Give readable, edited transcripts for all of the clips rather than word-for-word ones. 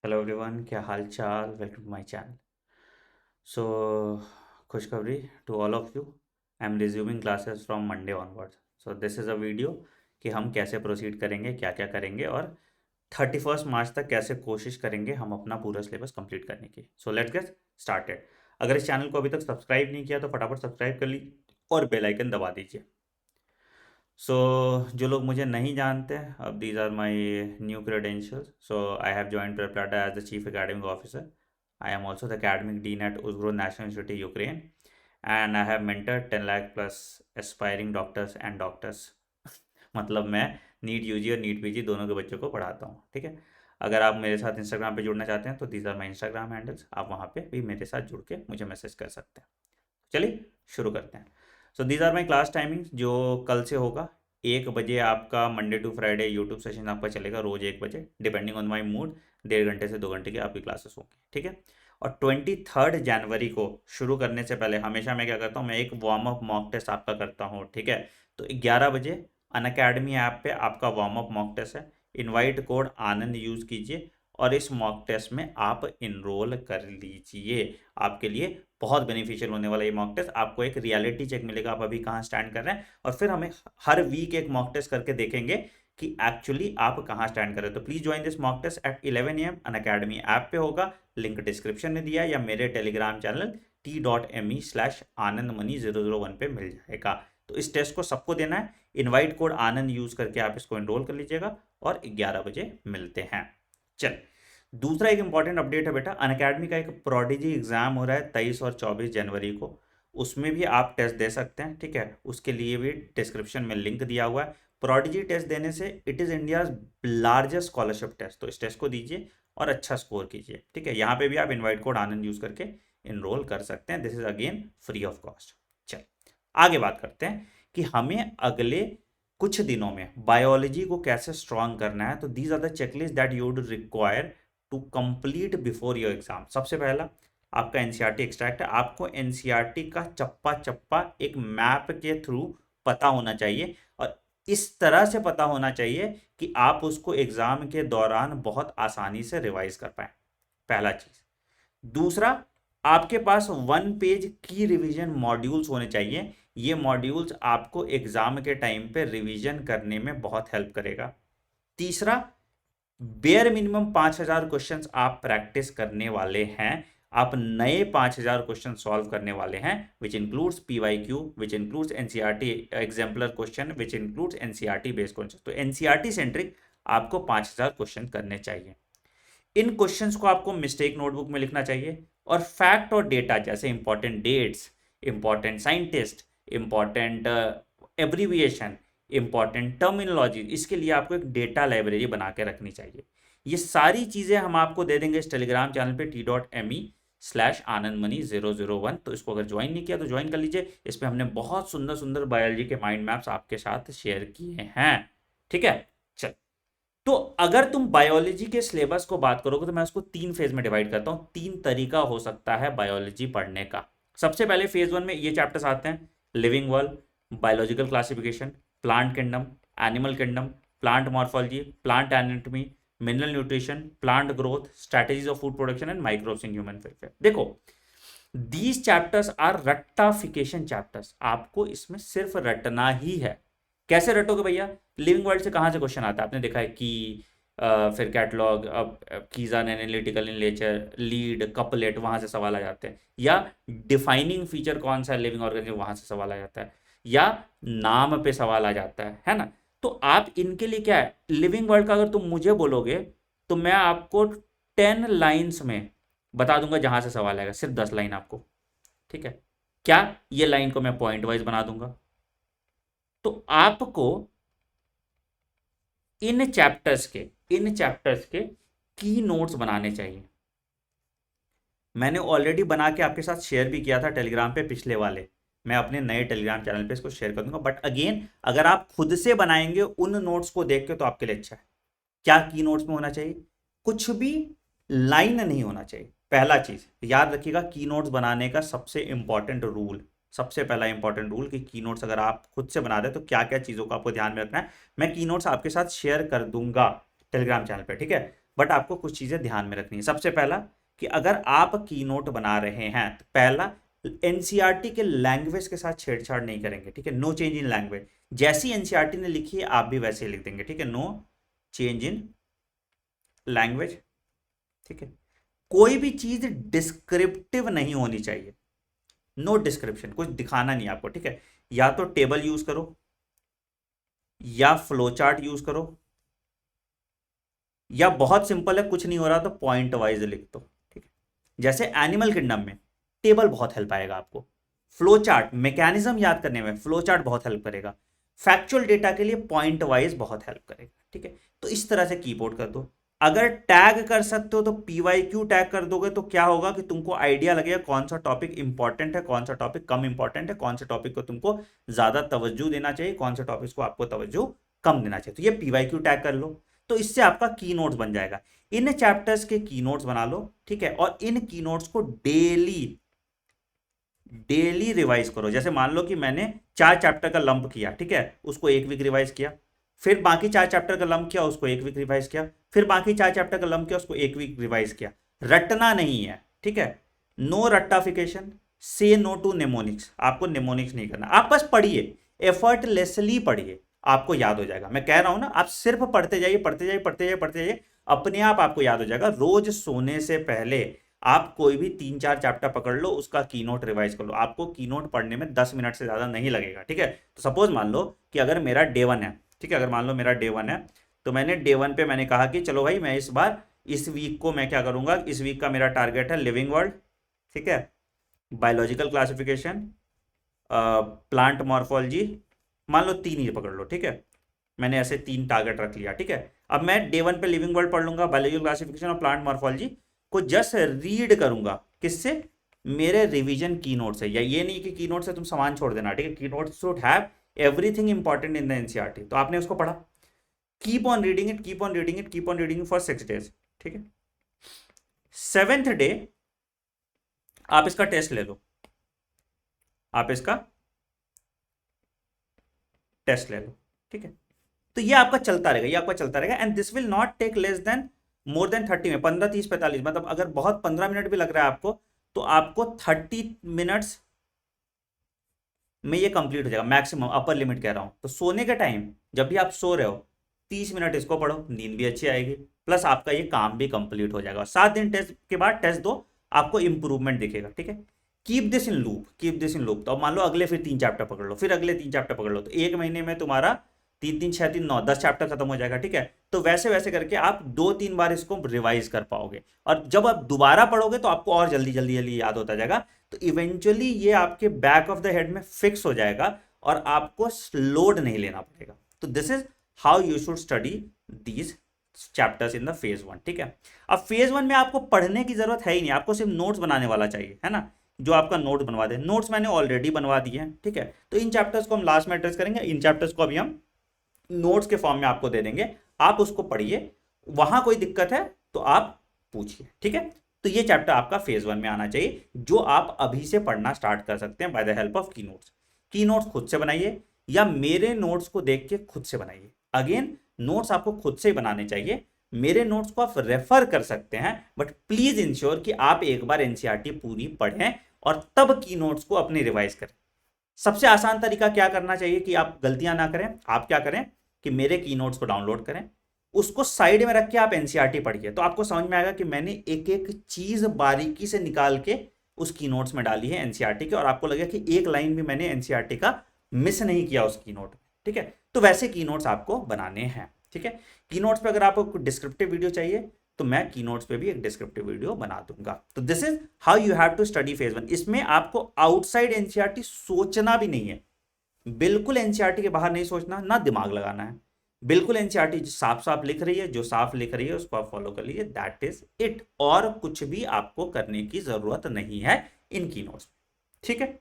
Hello everyone, क्या हाल चाल। Welcome to my channel. So खुशखबरी to all of you. I am resuming classes from Monday onwards. So this is a video कि हम कैसे proceed करेंगे, क्या क्या करेंगे और 31 मार्च तक कैसे कोशिश करेंगे हम अपना पूरा सिलेबस कंप्लीट करने की। So let's get started. अगर इस चैनल को अभी तक सब्सक्राइब नहीं किया तो फटाफट सब्सक्राइब कर लीजिए और बेल आइकन दबा दीजिए। सो जो लोग मुझे नहीं जानते, अब these are my new credentials. So I have join Preparata as the chief academic officer. I am also the academic dean at Uzhhorod National University, Ukraine, and I have mentored 10 lakh plus aspiring doctors and doctors. मतलब मैं NEET UG और NEET PG दोनों के बच्चों को पढ़ाता हूँ, ठीक है। अगर आप मेरे साथ इंस्टाग्राम पे जुड़ना चाहते हैं तो these are my Instagram handles, आप वहाँ पे भी मेरे साथ जुड़ के मुझे मैसेज कर सकते हैं। चलिए शुरू करते हैं। So these are my class timings जो कल से होगा। 1 बजे आपका Monday to Friday YouTube session आपका चलेगा, रोज 1 बजे, डिपेंडिंग ऑन माई मूड। 1.5 घंटे से 2 घंटे की आपकी क्लासेस होंगी, ठीक है। और 23 जनवरी को शुरू करने से पहले हमेशा मैं क्या करता हूँ, मैं एक वार्म अप मॉक टेस्ट आपका करता हूँ, ठीक है। तो 11 बजे अनअकैडमी ऐप पे आपका वार्म अप मॉक टेस्ट है। इनवाइट कोड आनंद यूज कीजिए और इस मॉक टेस्ट में आप इनरोल कर लीजिए। आपके लिए बहुत बेनिफिशियल होने वाला ये मॉक टेस्ट। आपको एक रियलिटी चेक मिलेगा, आप अभी कहाँ स्टैंड कर रहे हैं, और फिर हमें हर वीक एक मॉक टेस्ट करके देखेंगे कि एक्चुअली आप कहाँ स्टैंड कर रहे हो। तो please join this mock test at 11 AM Unacademy app पे होगा, लिंक डिस्क्रिप्शन में दिया है, या मेरे टेलीग्राम चैनल t.me/आनंदमणि001 पे मिल जाएगा। तो इस टेस्ट को सबको देना है। इनवाइट कोड आनंद यूज करके आप इसको एनरोल कर लीजिएगा और 11 बजे मिलते हैं। चल, दूसरा एक इंपॉर्टेंट अपडेट है बेटा, अनअकैडमी का एक प्रोडिजी एग्जाम हो रहा है 23 और 24 जनवरी को। उसमें भी आप टेस्ट दे सकते हैं, ठीक है। उसके लिए भी डिस्क्रिप्शन में लिंक दिया हुआ है। प्रोडिजी टेस्ट देने से it is India's largest scholarship test, तो इस टेस्ट को दीजिए और अच्छा स्कोर कीजिए, ठीक है। यहाँ पे भी आप इनवाइट कोड आनंद यूज करके इनरोल कर सकते हैं। This is again free of cost. चल, आगे बात करते हैं कि हमें अगले कुछ दिनों में बायोलॉजी को कैसे स्ट्रॉन्ग करना है। तो these are the checklist that you would require to complete before your exam. सबसे पहला आपका एनसीईआरटी एक्सट्रैक्ट है। आपको एनसीईआरटी का चप्पा चप्पा एक मैप के थ्रू पता होना चाहिए, और इस तरह से पता होना चाहिए कि आप उसको एग्जाम के दौरान बहुत आसानी से रिवाइज कर पाए, पहला चीज। दूसरा, आपके पास 1 पेज की रिवीजन मॉड्यूल्स होने चाहिए। ये मॉड्यूल्स आपको एग्जाम के टाइम पे रिवीजन करने में बहुत हेल्प करेगा। तीसरा, बेयर मिनिमम 5000 क्वेश्चंस आप प्रैक्टिस करने वाले हैं। आप नए 5000 क्वेश्चन सॉल्व करने वाले हैं, which includes PYQ, which includes NCERT exemplar question, which includes NCERT based question. तो एनसीईआरटी सेंट्रिक आपको 5000 क्वेश्चन करने चाहिए। इन क्वेश्चंस को आपको मिस्टेक नोटबुक में लिखना चाहिए, और फैक्ट और डेटा जैसे important dates, important scientist, important abbreviation, important terminology, इसके लिए आपको एक डेटा लाइब्रेरी बना के रखनी चाहिए। ये सारी चीजें हम आपको दे देंगे इस टेलीग्राम चैनल पे t.me/आनंदमणि001। तो इसको अगर ज्वाइन नहीं किया तो ज्वाइन कर लीजिए। इस पे हमने बहुत सुंदर सुंदर बायोलॉजी के माइंड मैप्स आपके साथ शेयर किए हैं, ठीक है। चल, तो अगर तुम बायोलॉजी के सिलेबस को बात करोगे तो मैं उसको 3 फेज में डिवाइड करता हूं। 3 तरीका हो सकता है बायोलॉजी पढ़ने का। सबसे पहले फेज 1 में ये चैप्टर्स आते हैं: living world, biological classification, plant kingdom, animal kingdom, plant morphology, plant anatomy, mineral nutrition, plant growth, strategies of food production and microbes in human welfare. देखो, दीज चैप्टर्स आर रट्टाफिकेशन चैप्टर्स। आपको इसमें सिर्फ रटना ही है। कैसे रटोगे भैया? लिविंग वर्ल्ड से कहाँ से क्वेश्चन आता है? आपने देखा है कि फिर कैटलॉग, अब कीज़ान एनालिटिकल इन नेचर, लीड, कपलेट, वहाँ से सवाल आ जाते हैं। या डिफाइनिंग फीचर कौन सा है लिविंग ऑर्गेनिज्म, वहाँ से सवाल आ जाता है। या नाम पे सवाल आ जाता है ना। तो आप इनके लिए क्या है, लिविंग वर्ल्ड का अगर तुम मुझे बोलोगे तो मैं आपको 10 लाइन्स में बता दूंगा जहाँ से सवाल आएगा, सिर्फ 10 लाइन आपको, ठीक है। क्या ये लाइन को मैं पॉइंट वाइज बना दूंगा। तो आपको इन चैप्टर्स के की नोट्स बनाने चाहिए। मैंने ऑलरेडी बना के आपके साथ शेयर भी किया था टेलीग्राम पे पिछले वाले। मैं अपने नए टेलीग्राम चैनल पे इसको शेयर कर दूंगा, बट अगेन अगर आप खुद से बनाएंगे उन नोट्स को देख के तो आपके लिए अच्छा है। क्या की नोट्स में होना चाहिए? कुछ भी लाइन नहीं होना चाहिए। पहला चीज याद रखिएगा, की नोट्स बनाने का सबसे इंपॉर्टेंट रूल, सबसे पहला इंपॉर्टेंट रूल कि की नोट्स अगर आप खुद से बना रहे तो क्या क्या चीजों को आपको ध्यान में रखना है, मैं की नोट्स आपके साथ शेयर कर दूंगा टेलीग्राम चैनल पे, ठीक है। बट आपको कुछ चीजें ध्यान में रखनी है। सबसे पहला कि अगर आप की नोट बना रहे हैं तो पहला एनसीईआरटी के लैंग्वेज के साथ छेड़छाड़ नहीं करेंगे, ठीक है। नो चेंज इन लैंग्वेज, जैसी एनसीईआरटी ने लिखी है आप भी वैसे ही लिख देंगे, ठीक है। नो चेंज इन लैंग्वेज, ठीक है। कोई भी चीज डिस्क्रिप्टिव नहीं होनी चाहिए, नो डिस्क्रिप्शन, कुछ दिखाना नहीं आपको, ठीक है। या तो टेबल यूज करो या फ्लो चार्ट यूज करो, या बहुत सिंपल है कुछ नहीं हो रहा तो पॉइंट वाइज लिख दो, ठीक है। जैसे एनिमल किंगडम में टेबल बहुत हेल्प आएगा आपको, फ्लो चार्ट मैकेनिज्म याद करने में फ्लो चार्ट बहुत हेल्प करेगा, फैक्चुअल डेटा के लिए पॉइंट वाइज बहुत हेल्प करेगा, ठीक है। तो इस तरह से कीबोर्ड कर दो। अगर टैग कर सकते हो तो PYQ टैग कर दोगे तो क्या होगा कि तुमको आइडिया लगेगा कौन सा टॉपिक इंपॉर्टेंट है, कौन सा टॉपिक कम इंपॉर्टेंट है, कौन से टॉपिक को तुमको ज्यादा तवज्जो देना चाहिए, कौन से टॉपिक को आपको तवज्जो कम देना चाहिए। तो ये PYQ टैग कर लो, तो इससे आपका की नोट्स बन जाएगा। इन चैप्टर्स के की नोट्स बना लो, ठीक है। और इन की नोट्स को डेली डेली रिवाइज करो। जैसे मान लो कि मैंने 4 चैप्टर का लंप किया, ठीक है, उसको 1 वीक रिवाइज किया, फिर बाकी 4 चैप्टर का लंप किया, उसको 1 वीक रिवाइज किया, फिर बाकी 4 चैप्टर का लंप किया, उसको 1 वीक रिवाइज किया। रटना नहीं है, ठीक है। नो रट्टाफिकेशन, से नो टू नेमोनिक्स, आपको नेमोनिक्स नहीं करना, आप बस पढ़िए, एफर्टलेसली पढ़िए, आपको याद हो जाएगा। मैं कह रहा हूं ना, आप सिर्फ पढ़ते जाइए, पढ़ते जाइए, पढ़ते जाइए, पढ़ते जाइए, अपने आप आपको याद हो जाएगा। रोज सोने से पहले आप कोई भी 3-4 चैप्टर पकड़ लो, उसका कीनोट रिवाइज कर लो, आपको कीनोट पढ़ने में 10 मिनट से ज्यादा नहीं लगेगा, ठीक है। तो सपोज मान लो कि अगर मेरा डे 1 है, ठीक है, अगर मान लो मेरा डे 1 है, तो मैंने डे 1 पे मैंने कहा कि चलो भाई मैं इस बार इस वीक को मैं क्या करूंगा, इस वीक का मेरा टारगेट है लिविंग वर्ल्ड, ठीक है, बायोलॉजिकल क्लासिफिकेशन, प्लांट मॉर्फोलॉजी, मान लो 3 ही पकड़ लो, ठीक है। मैंने ऐसे 3 टारगेट रख लिया, ठीक है। अब मैं डे 1 पे लिविंग वर्ल्ड पढ़ लूंगा, बायोलॉजिकल क्लासिफिकेशन और प्लांट मॉर्फोलॉजी को जस्ट रीड करूंगा, किससे, मेरे रिवीजन की नोट से। या ये नहीं कि की नोट से तुम सामान छोड़ देना, ठीक है। की note should have everything important in the NCERT. तो आपने उसको पढ़ा, keep on reading it, keep on reading it, keep on reading for 6 days, ठीक है। 7th डे आप इसका टेस्ट ले लो, आप इसका टेस्ट ले लो, ठीक है। तो ये आपका चलता रहेगा, ये आपका चलता रहेगा, and this will not take less than more than 30 में 15, 30, 45, मतलब अगर बहुत 15 मिनट भी लग रहा है आपको, तो आपको 30 मिनट्स में ये कंप्लीट हो जाएगा, मैक्सिमम अपर लिमिट कह रहा हूं। तो सोने के टाइम जब भी आप सो रहे हो 30 मिनट इसको पढ़ो, नींद भी अच्छी आएगी, प्लस आपका ये काम भी कंप्लीट हो जाएगा। 7 दिन टेस्ट के बाद टेस्ट दो, आपको इंप्रूवमेंट दिखेगा, ठीक है। Keep this in loop, keep this in loop. तो मान लो अगले फिर 3 चैप्टर पकड़ लो, फिर अगले 3 चैप्टर पकड़ लो, तो 1 महीने में तुम्हारा 3 3 6 3 9 10 चैप्टर खत्म हो जाएगा, ठीक है। तो वैसे वैसे करके आप 2-3 बार इसको रिवाइज कर पाओगे, और जब आप दोबारा पढ़ोगे तो आपको और जल्दी जल्दी जल्दी याद होता जाएगा। तो इवेंचुअली ये आपके बैक ऑफ द हेड में फिक्स हो जाएगा और आपको लोड नहीं लेना पड़ेगा। तो this is how you should study these chapters in the phase 1, ठीक है। अब फेज 1 में आपको पढ़ने की जरूरत है ही नहीं, आपको सिर्फ नोट्स बनाने वाला चाहिए, है ना, जो आपका नोट बनवा दे। नोट्स मैंने ऑलरेडी बनवा दिए हैं, ठीक है। तो इन चैप्टर्स को हम लास्ट में एड्रेस करेंगे, इन चैप्टर्स को अभी हम नोट्स के फॉर्म में आपको दे देंगे, आप उसको पढ़िए, वहां कोई दिक्कत है तो आप पूछिए, ठीक है। तो ये चैप्टर आपका फेज 1 में आना चाहिए, जो आप अभी से पढ़ना स्टार्ट कर सकते हैं बाय द हेल्प ऑफ की नोट्स। की नोट्स खुद से बनाइए या मेरे नोट्स को देख के खुद से बनाइए। अगेन नोट्स आपको खुद से बनाने चाहिए, मेरे नोट्स को आप रेफर कर सकते हैं, बट प्लीज इंश्योर कि आप एक बार एनसीईआरटी पूरी पढ़ें और तब की नोट्स को अपनी रिवाइज करें। सबसे आसान तरीका क्या करना चाहिए कि आप गलतियां ना करें, आप क्या करें कि मेरे की नोट्स को डाउनलोड करें, उसको साइड में रख के आप एनसीईआरटी पढ़िए, तो आपको समझ में आएगा कि मैंने एक एक चीज बारीकी से निकाल के उस की नोट्स में डाली है एनसीईआरटी के, और आपको लगेगा कि एक लाइन भी मैंने एनसीईआरटी का मिस नहीं किया उस की नोट, ठीक है। तो वैसे की नोट्स आपको बनाने हैं, ठीक है। की नोट्स पे अगर आपको डिस्क्रिप्टिव वीडियो चाहिए तो मैं की नोट्स पे भी एक डिस्क्रिप्टिव वीडियो बना दूंगा। तो this is how you have to study phase 1। इसमें आपको आउटसाइड एनसीईआरटी सोचना भी नहीं है, बिल्कुल एनसीईआरटी के बाहर नहीं सोचना, ना दिमाग लगाना है, बिल्कुल एनसीईआरटी साफ साफ लिख रही है, जो साफ लिख रही है उसको आप फॉलो कर लीजिए, दैट इज इट। और कुछ भी आपको करने की जरूरत नहीं है इन की नोट्स, ठीक है।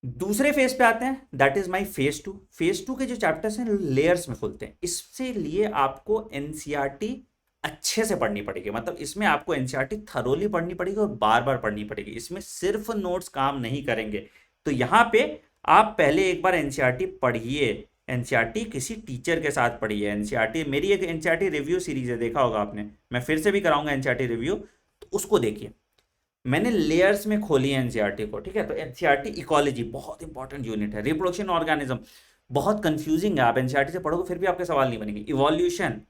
दूसरे फेज पे आते हैं, that is my phase 2। Phase 2 के जो चैप्टर्स हैं लेयर्स में खुलते हैं, इससे लिए आपको एनसीईआरटी अच्छे से पढ़नी पड़ेगी, मतलब इसमें आपको एनसीईआरटी थरोली पढ़नी पड़ेगी और बार बार पढ़नी पड़ेगी, इसमें सिर्फ नोट्स काम नहीं करेंगे। तो यहां पे आप पहले एक बार एनसीईआरटी पढ़िए, एनसीईआरटी किसी टीचर के साथ पढ़ी है। एनसीईआरटी मेरी एक एनसीईआरटी रिव्यू सीरीज है, देखा होगा आपने, मैं फिर से भी कराऊंगा एनसीईआरटी रिव्यू, तो उसको देखिए। मैंने लेयर्स में खोली है एनसीईआरटी को, ठीक है। तो एनसीईआरटी इकोलॉजी बहुत इंपॉर्टेंट यूनिट है। रिप्रोडक्शन ऑर्गेनिज्म बहुत कंफ्यूजिंग है, आप एनसीईआरटी से पढ़ोगे फिर भी आपके सवाल नहीं बनेंगे। इवोल्यूशन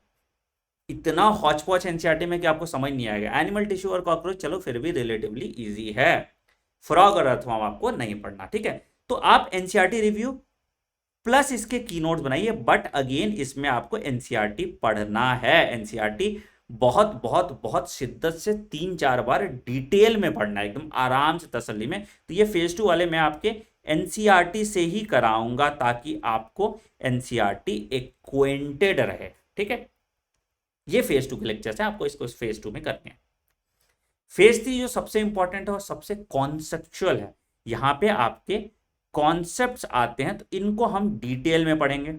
इतना हॉच पॉच एनसीईआरटी में कि आपको समझ नहीं आएगा। एनिमल टिश्यू और कॉकरोच चलो फिर भी रिलेटिवली इजी है। फ्रॉग और अर्थवर्म आपको नहीं पढ़ना, ठीक है। तो आप एनसीईआरटी रिव्यू प्लस इसके कीनोट्स बनाइए, बट अगेन इसमें आपको एनसीईआरटी पढ़ना है। एनसीईआरटी बहुत बहुत बहुत शिद्दत से 3-4 बार डिटेल में पढ़ना है, एकदम आराम से तसल्ली में। तो ये फेज 2 वाले मैं आपके एनसीईआरटी से ही कराऊंगा ताकि आपको एनसीईआरटी एक्वेंटेड रहे, ठीक है। ये फेज 2 के लेक्चर्स हैं, आपको इसको फेज 2 में करने हैं। फेज 3 जो सबसे इंपॉर्टेंट है और सबसे कॉन्सेप्चुअल है, यहां पे आपके कॉन्सेप्ट्स आते हैं, तो इनको हम डिटेल में पढ़ेंगे,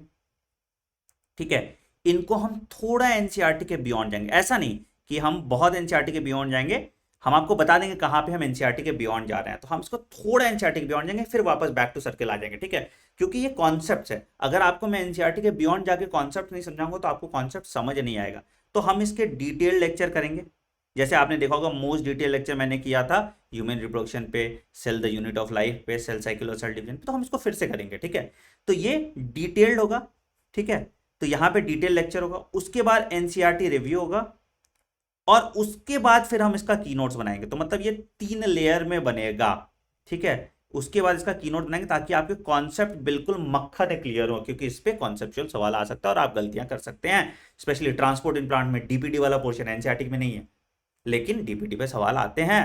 ठीक है। इनको हम थोड़ा एनसीईआरटी के बियॉन्ड जाएंगे, ऐसा नहीं कि हम बहुत एनसीईआरटी के बियॉन्ड जाएंगे, हम आपको बता देंगे कहां पे हम एनसीईआरटी के बियॉन्ड जा रहे हैं, तो हम इसको थोड़ा एनसीईआरटी के बियॉन्ड जाएंगे, फिर वापस बैक टू सर्किल आ जाएंगे, ठीक है। क्योंकि ये कॉन्सेप्ट है, अगर आपको मैं एनसीईआरटी के बियॉन्ड जाके कॉन्सेप्ट नहीं समझाऊंगा तो आपको कॉन्सेप्ट समझ नहीं आएगा। तो हम इसके डिटेल लेक्चर करेंगे। जैसे आपने देखा होगा मोस्ट डिटेल लेक्चर मैंने किया था ह्यूमन रिप्रोडक्शन पे, cell the unit of life पे, सेल साइकिल और सेल डिवीजन पे, तो हम इसको फिर से करेंगे, ठीक है। तो ये डिटेल्ड होगा, ठीक है। तो यहां पे डिटेल लेक्चर होगा, उसके बाद एनसीईआरटी रिव्यू होगा, और उसके बाद फिर हम इसका कीनोट्स बनाएंगे। तो मतलब ये 3 लेयर में बनेगा, ठीक है। उसके बाद इसका कीनोट बनाएंगे ताकि आपके कॉन्सेप्ट बिल्कुल मक्खन क्लियर हो, क्योंकि इस पे कॉन्सेप्चुअल सवाल आ सकता है और आप गलतियां कर सकते हैं। स्पेशली ट्रांसपोर्ट इन प्लांट में डीपीटी वाला पोर्शन एनसीईआरटी में नहीं है, लेकिन डीपीटी पे सवाल आते हैं।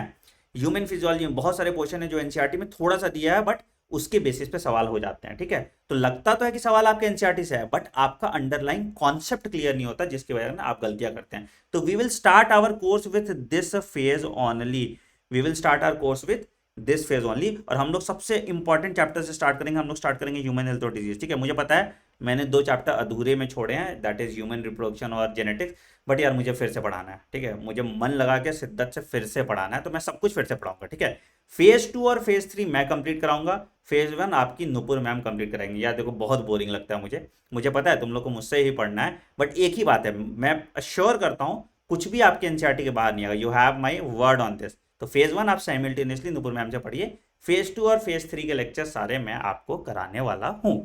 ह्यूमन फिजियोलॉजी में बहुत सारे क्वेश्चन है जो एनसीईआरटी में थोड़ा सा दिया है, बट उसके बेसिस पे सवाल हो जाते हैं, ठीक है। तो लगता तो है कि सवाल आपके एनसीईआरटी से है, बट आपका अंडरलाइन कॉन्सेप्ट क्लियर नहीं होता, जिसकी वजह से आप गलतियां करते हैं। तो we will start our course with this phase only, we will start our course with this phase only. और हम लोग सबसे इंपॉर्टेंट चैप्टर से स्टार्ट करेंगे, हम लोग स्टार्ट करेंगे ह्यूमन हेल्थ और डिजीज, ठीक है। मुझे पता है मैंने 2 चैप्टर अधूरे में छोड़े हैं, दैट इज ह्यूमन रिप्रोडक्शन और जेनेटिक्स, बट यार मुझे फिर से पढ़ाना है, ठीक है। मुझे मन लगा के शिद्दत से फिर से पढ़ाना है, तो मैं सब कुछ फिर से पढ़ाऊंगा, ठीक है। फेज 2 और फेज 3 मैं कंप्लीट कराऊंगा, फेज 1 आपकी नुपुर मैम कंप्लीट कराएंगे। यार देखो बहुत बोरिंग लगता है मुझे पता है तुम लोग को मुझसे ही पढ़ना है, बट एक ही बात है, मैं अश्योर करता हूं कुछ भी आपके एनसीईआरटी के बाहर नहीं आएगा, you have my word on this. तो फेज 1 आप साइमल्टेनियसली नुपुर मैम से पढ़िए, फेज 2 और फेज 3 के लेक्चर सारे मैं आपको कराने वाला हूं,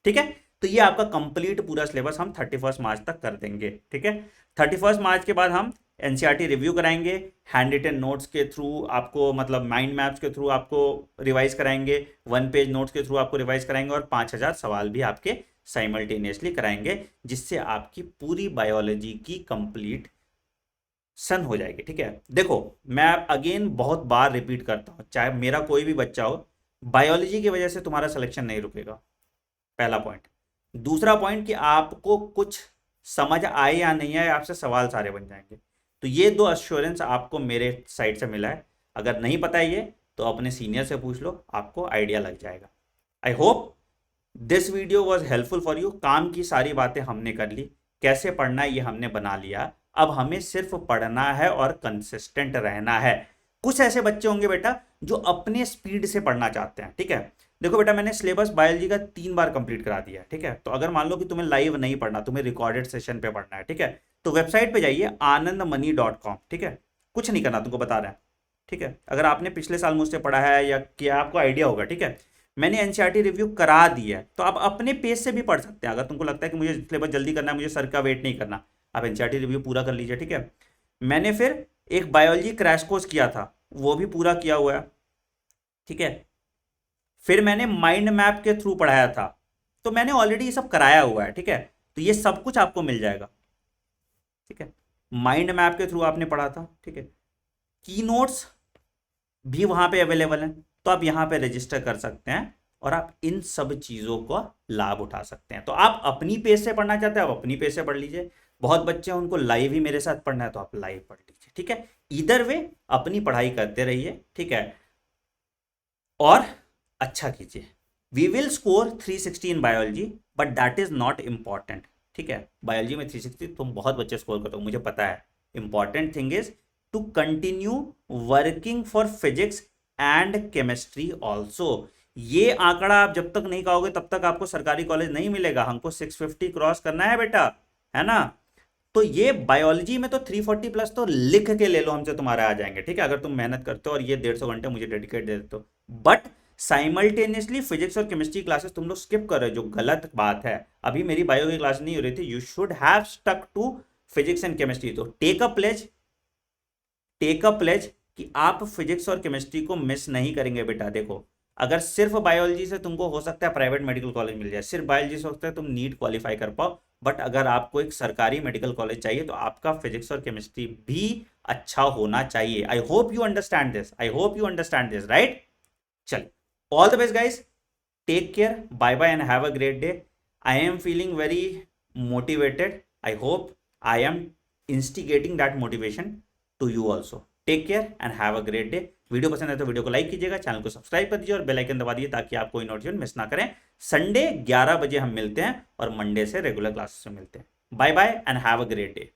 ठीक है। तो ये आपका कंप्लीट पूरा सिलेबस हम 31 मार्च तक कर देंगे, ठीक है। 31 मार्च के बाद हम एनसीईआरटी रिव्यू कराएंगे, हैंड रिटन नोट्स के थ्रू आपको, मतलब माइंड मैप्स के थ्रू आपको रिवाइज कराएंगे, 1 पेज नोट्स के थ्रू आपको रिवाइज कराएंगे, और 5000 सवाल भी आपके साइमल्टेनियसली कराएंगे, जिससे आपकी पूरी बायोलॉजी की कंप्लीट सन हो जाएगी, ठीक है। देखो मैं अगेन बहुत बार रिपीट करता हूं, चाहे मेरा कोई भी बच्चा हो, बायोलॉजी की वजह से तुम्हारा सिलेक्शन नहीं रुकेगा, पहला पॉइंट। दूसरा पॉइंट कि आपको कुछ समझ आए या नहीं आए, आपसे सवाल सारे बन जाएंगे। तो ये 2 अश्योरेंस आपको मेरे साइड से मिला है। अगर नहीं पता है ये तो अपने सीनियर से पूछ लो, आपको आइडिया लग जाएगा। I hope this video was helpful for you. काम की सारी बातें हमने कर ली, कैसे पढ़ना है ये हमने बना लिया, अब हमें सिर्फ पढ़ना है और कंसिस्टेंट रहना है। कुछ ऐसे बच्चे होंगे बेटा जो अपने स्पीड से पढ़ना चाहते हैं, ठीक है। देखो बेटा मैंने सिलेबस बायोलॉजी का 3 बार कंप्लीट करा दिया है, ठीक है। तो अगर मान लो कि तुम्हें लाइव नहीं पढ़ना, तुम्हें रिकॉर्डेड सेशन पे पढ़ना है, ठीक है, तो वेबसाइट पे जाइए anandmani.com, ठीक है। कुछ नहीं करना, तुमको बता रहे हैं, ठीक है। अगर आपने पिछले साल मुझसे पढ़ा है या क्या, आपको आइडिया होगा, ठीक है। मैंने एनसीईआरटी रिव्यू करा दी है, तो आप अपने पेज से भी पढ़ सकते हैं। अगर तुमको लगता है कि मुझे सिलेबस जल्दी करना है, मुझे सर का वेट नहीं करना, आप एनसीईआरटी रिव्यू पूरा कर लीजिए, ठीक है। मैंने फिर एक बायोलॉजी क्रैश कोर्स किया था, वो भी पूरा किया हुआ है, ठीक है। फिर मैंने माइंड मैप के थ्रू पढ़ाया था, तो मैंने ऑलरेडी ये सब कराया हुआ है, ठीक है। तो ये सब कुछ आपको मिल जाएगा, ठीक है। माइंड मैप के थ्रू आपने पढ़ा था, ठीक है। की नोट्स भी वहां पे अवेलेबल हैं, तो आप यहां पे रजिस्टर कर सकते हैं और आप इन सब चीजों का लाभ उठा सकते हैं। तो आप अपनी पेज से पढ़ना चाहते हैं, आप अपनी पेज से पढ़ लीजिए। बहुत बच्चे हैं उनको लाइव ही मेरे साथ पढ़ना है, तो आप लाइव पढ़ लीजिए, ठीक है। इधर वे अपनी पढ़ाई करते रहिए, ठीक है, और अच्छा कीजिए। We will score 360 in biology, but that is not important, ठीक है। बायोलॉजी में 360 तुम बहुत बच्चे स्कोर करते हो, मुझे पता है। Important thing is to continue working for physics and chemistry also. ये आंकड़ा आप जब तक नहीं कहोगे तब तक आपको सरकारी कॉलेज नहीं मिलेगा। हमको 650 क्रॉस करना है बेटा, है ना। तो ये बायोलॉजी में तो 340 प्लस तो लिख के ले लो हमसे, तुम्हारे आ जाएंगे, ठीक है, अगर तुम मेहनत करते हो और ये 150 घंटे मुझे डेडिकेट दे देते हो। बट साइमल्टेनियसली फिजिक्स और केमिस्ट्री क्लासेस तुम लोग स्किप कर रहे हो, जो गलत बात है। अभी मेरी बायो की क्लास नहीं हो रही थी, you should have stuck to physics and chemistry. तो टेक अ प्लेज कि आप फिजिक्स और केमिस्ट्री को मिस नहीं करेंगे बेटा। देखो, अगर सिर्फ बायोलॉजी से तुमको हो सकता है प्राइवेट मेडिकल कॉलेज मिल जाए, सिर्फ बायोलॉजी से हो सकता है तुम नीट क्वालिफाई कर पाओ, बट अगर आपको एक सरकारी मेडिकल कॉलेज चाहिए तो आपका फिजिक्स और केमिस्ट्री भी अच्छा होना चाहिए। I hope you understand this, right. चल, all the best guys, take care, bye bye and have a great day. I am feeling very motivated, I hope I am instigating that motivation to you also. Take care and have a great day. Video पसंद है तो video को like कीजिएगा, channel को subscribe कर दीजिए और bell icon दबा दीजिए ताकि आप कोई नोटिफिकेशन मिस ना करें। संडे 11 बजे हम मिलते हैं और मंडे से रेगुलर क्लासेस में मिलते हैं। Bye bye and have a great day.